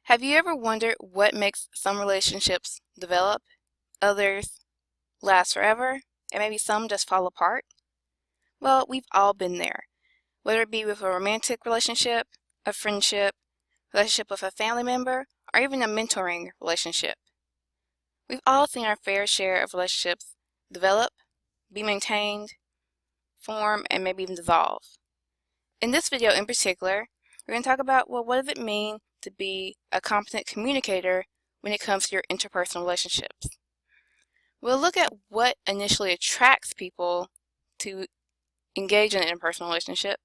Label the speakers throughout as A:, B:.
A: Have you ever wondered what makes some relationships develop, others last forever, and maybe some just fall apart? Well, we've all been there, whether it be with a romantic relationship, a friendship, relationship with a family member, or even a mentoring relationship. We've all seen our fair share of relationships develop, be maintained, form, and maybe even dissolve. In this video in particular, we're going to talk about, well, what does it mean to be a competent communicator when it comes to your interpersonal relationships? We'll look at what initially attracts people to engage in an interpersonal relationship,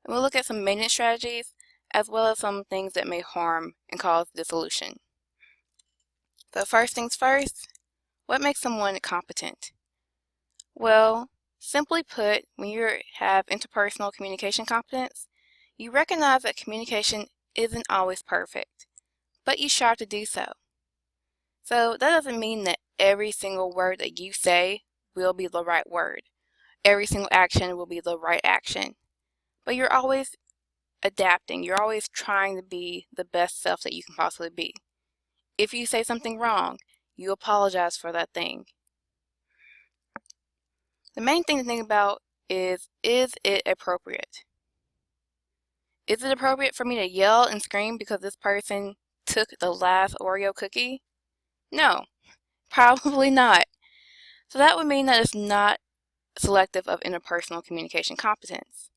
A: and we'll look at some maintenance strategies as well as some things that may harm and cause dissolution. So first things first, what makes someone competent? Well, simply put, when you have interpersonal communication competence, you recognize that communication isn't always perfect, but you strive to do so. So that doesn't mean that every single word that you say will be the right word. Every single action will be the right action. But you're always adapting. You're always trying to be the best self that you can possibly be. If you say something wrong, you apologize for that thing. The main thing to think about is it appropriate? Is it appropriate for me to yell and scream because this person took the last Oreo cookie? No, probably not. So that would mean that it's not selective of interpersonal communication competence.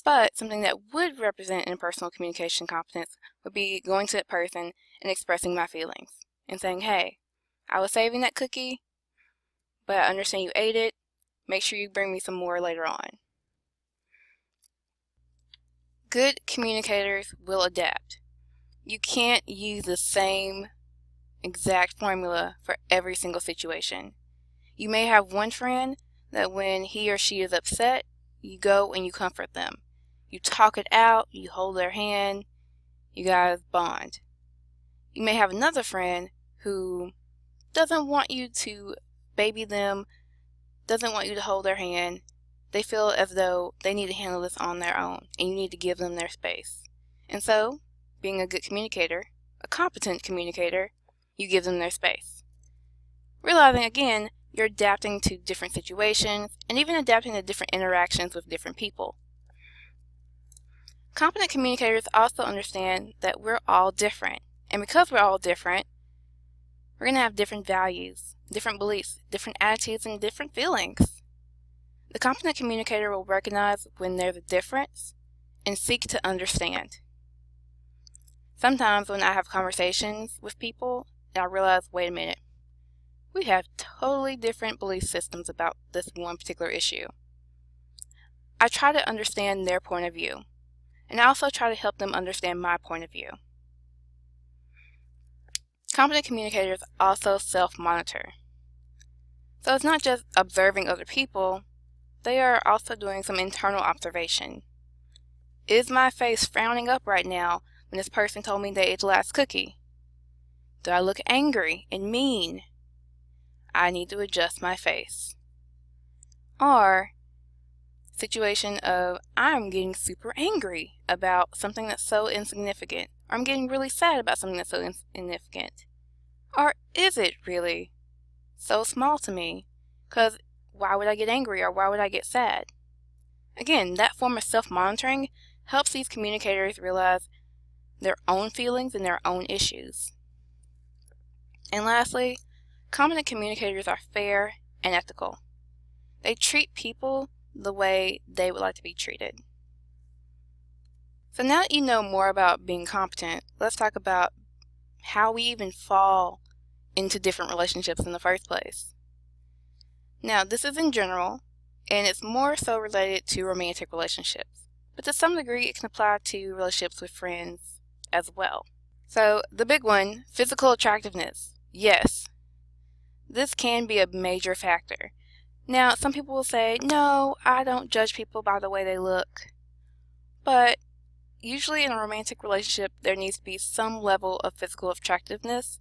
A: But something that would represent interpersonal communication competence would be going to that person and expressing my feelings and saying, hey, I was saving that cookie, but I understand you ate it. Make sure you bring me some more later on. Good communicators will adapt. You can't use the same exact formula for every single situation. You may have one friend that when he or she is upset, you go and you comfort them. You talk it out, you hold their hand, you guys bond. You may have another friend who doesn't want you to baby them, doesn't want you to hold their hand. They feel as though they need to handle this on their own, and you need to give them their space. And so, being a good communicator, a competent communicator, you give them their space. Realizing, again, you're adapting to different situations, and even adapting to different interactions with different people. Competent communicators also understand that we're all different, and because we're all different, we're going to have different values, different beliefs, different attitudes, and different feelings. The competent communicator will recognize when there's a difference and seek to understand. Sometimes when I have conversations with people, and I realize, wait a minute, we have totally different belief systems about this one particular issue. I try to understand their point of view, and I also try to help them understand my point of view. Competent communicators also self-monitor. So it's not just observing other people, they are also doing some internal observation. Is my face frowning up right now when this person told me they ate the last cookie? Do I look angry and mean? I need to adjust my face. Or, situation of I'm getting super angry about something that's so insignificant. Or I'm getting really sad about something that's so insignificant. Or is it really so small to me? Because why would I get angry or why would I get sad? Again, that form of self-monitoring helps these communicators realize their own feelings and their own issues. And lastly, competent communicators are fair and ethical. They treat people the way they would like to be treated. So now that you know more about being competent, let's talk about how we even fall into different relationships in the first place. Now, this is in general, and it's more so related to romantic relationships, but to some degree it can apply to relationships with friends as well. So, the big one, physical attractiveness. Yes, this can be a major factor. Now, some people will say, no, I don't judge people by the way they look. But usually in a romantic relationship, there needs to be some level of physical attractiveness,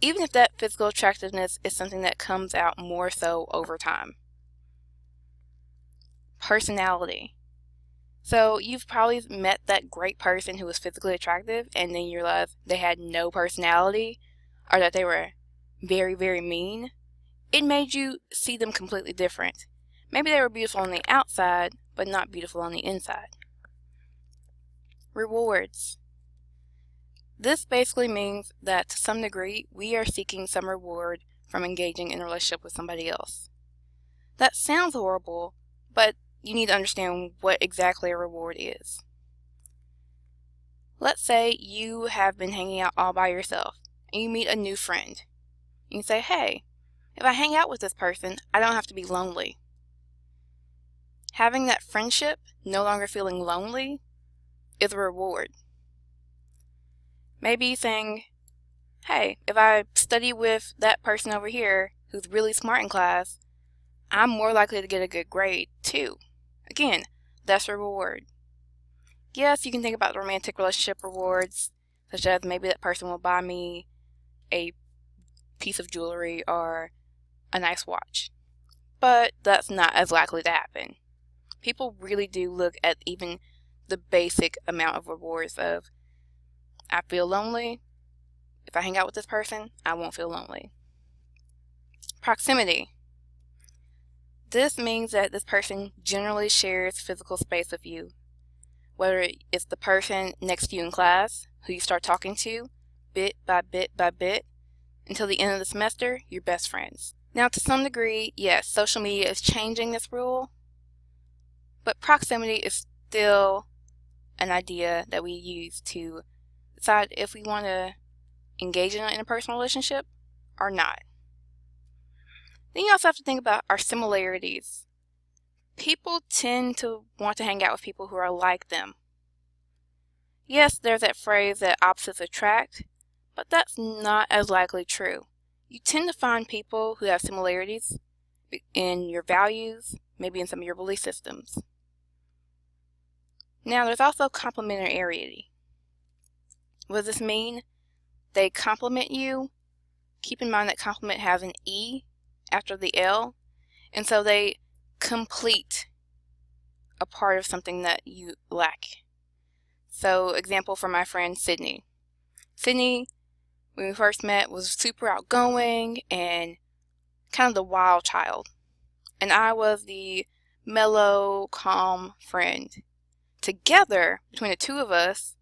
A: even if that physical attractiveness is something that comes out more so over time. Personality. So you've probably met that great person who was physically attractive and then you realize they had no personality or that they were very, very mean. It made you see them completely different. Maybe they were beautiful on the outside, but not beautiful on the inside. Rewards. This basically means that to some degree, we are seeking some reward from engaging in a relationship with somebody else. That sounds horrible, but you need to understand what exactly a reward is. Let's say you have been hanging out all by yourself and you meet a new friend. You say, hey, if I hang out with this person, I don't have to be lonely. Having that friendship, no longer feeling lonely, is a reward. Maybe saying, hey, if I study with that person over here who's really smart in class, I'm more likely to get a good grade too. Again, that's a reward. Yes, you can think about the romantic relationship rewards, such as maybe that person will buy me a piece of jewelry or a nice watch. But that's not as likely to happen. People really do look at even the basic amount of rewards of, I feel lonely. If I hang out with this person, I won't feel lonely. Proximity. This means that this person generally shares physical space with you. Whether it's the person next to you in class, who you start talking to, bit by bit by bit, until the end of the semester, you're best friends. Now, to some degree, yes, social media is changing this rule, but proximity is still an idea that we use to decide if we want to engage in an interpersonal relationship or not. Then you also have to think about our similarities. People tend to want to hang out with people who are like them. Yes, there's that phrase that opposites attract, but that's not as likely true. You tend to find people who have similarities in your values, maybe in some of your belief systems. Now, there's also complementarity. What does this mean? They complement you. Keep in mind that complement has an E after the L, and so they complete a part of something that you lack. So, example for my friend Sydney. Sydney, when we first met, was super outgoing and kind of the wild child. And I was the mellow, calm friend. Together, between the two of us,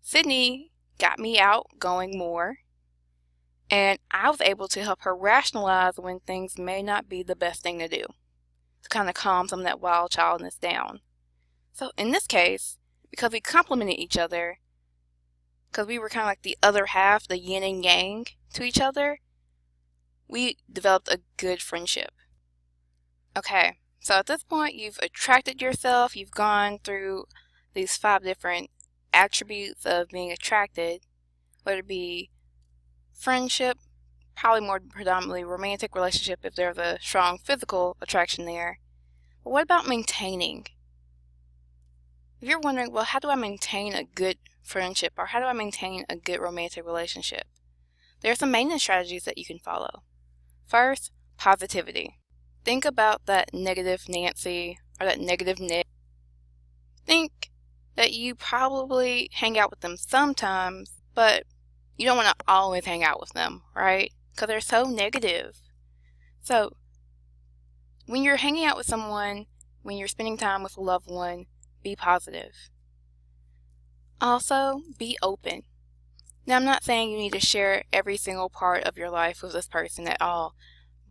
A: Sydney got me out going more, and I was able to help her rationalize when things may not be the best thing to do, to kind of calm some of that wild childness down. So in this case, because we complemented each other, because we were kind of like the other half, the yin and yang to each other, we developed a good friendship. Okay, so at this point, you've attracted yourself, you've gone through these 5 different attributes of being attracted, whether it be friendship, probably more predominantly romantic relationship if there's a strong physical attraction there. But what about maintaining? If you're wondering, well, how do I maintain a good friendship or how do I maintain a good romantic relationship? There are some maintenance strategies that you can follow. First, positivity. Think about that negative Nancy or that negative Nick. Think that you probably hang out with them sometimes, but you don't want to always hang out with them, right? Because they're so negative. So, when you're hanging out with someone, when you're spending time with a loved one, be positive. Also, be open. Now, I'm not saying you need to share every single part of your life with this person at all,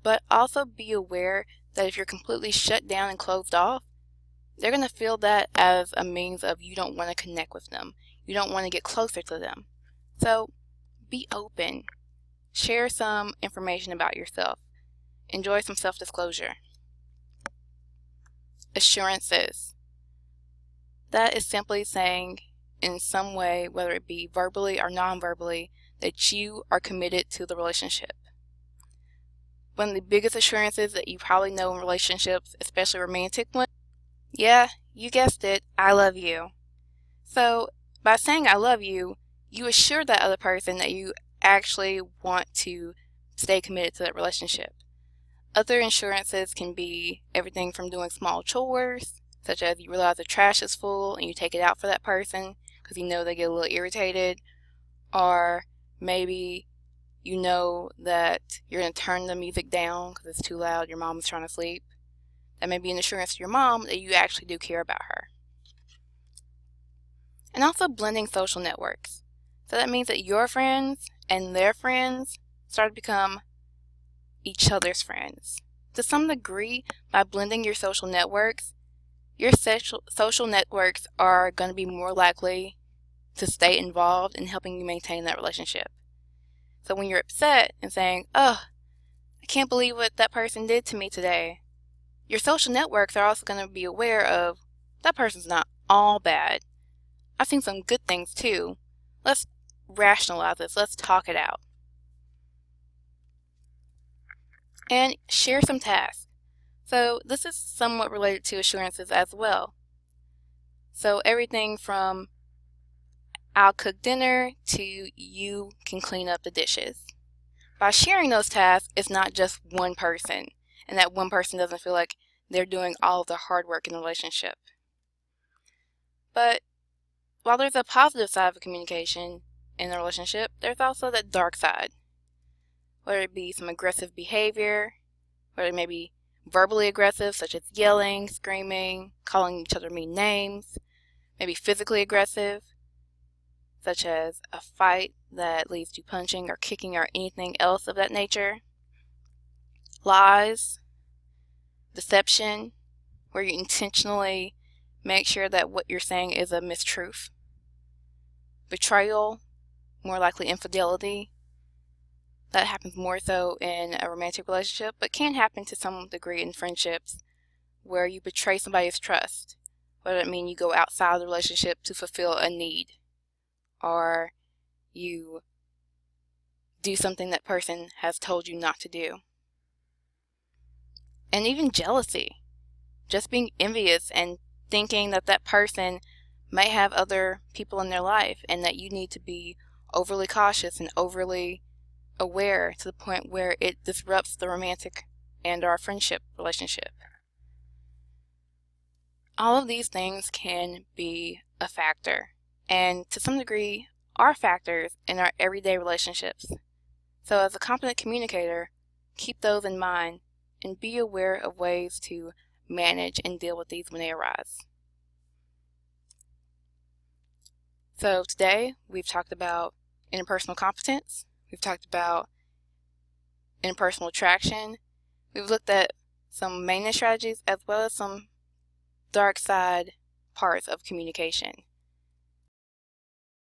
A: but also be aware that if you're completely shut down and closed off, they're going to feel that as a means of you don't want to connect with them. You don't want to get closer to them. So, be open. Share some information about yourself. Enjoy some self-disclosure. Assurances. That is simply saying in some way, whether it be verbally or non-verbally, that you are committed to the relationship. One of the biggest assurances that you probably know in relationships, especially romantic ones, yeah, you guessed it, I love you. So by saying I love you, you assure that other person that you actually want to stay committed to that relationship. Other assurances can be everything from doing small chores, such as you realize the trash is full and you take it out for that person because you know they get a little irritated, or maybe you know that you're going to turn the music down because it's too loud, your mom is trying to sleep. That may be an assurance to your mom that you actually do care about her. And also blending social networks. So that means that your friends and their friends start to become each other's friends. To some degree, by blending your social networks are going to be more likely to stay involved in helping you maintain that relationship. So when you're upset and saying, "Oh, I can't believe what that person did to me today," your social networks are also going to be aware of, that person's not all bad. I've seen some good things too. Let's rationalize this. Let's talk it out. And share some tasks. So this is somewhat related to assurances as well. So everything from I'll cook dinner to you can clean up the dishes. By sharing those tasks, it's not just one person, and that one person doesn't feel like they're doing all of the hard work in the relationship. But while there's a positive side of communication in a relationship, there's also that dark side. Whether it be some aggressive behavior, whether it may be verbally aggressive, such as yelling, screaming, calling each other mean names, maybe physically aggressive, such as a fight that leads to punching or kicking or anything else of that nature. Lies, deception, where you intentionally make sure that what you're saying is a mistruth. Betrayal, more likely infidelity. That happens more so in a romantic relationship, but can happen to some degree in friendships where you betray somebody's trust. Whether it means you go outside of the relationship to fulfill a need, or you do something that person has told you not to do. And even jealousy. Just being envious and thinking that that person may have other people in their life and that you need to be overly cautious and overly aware to the point where it disrupts the romantic and our friendship relationship. All of these things can be a factor, and to some degree are factors in our everyday relationships. So as a competent communicator, keep those in mind and be aware of ways to manage and deal with these when they arise. So today we've talked about interpersonal competence, we've talked about interpersonal attraction, we've looked at some maintenance strategies as well as some dark side parts of communication.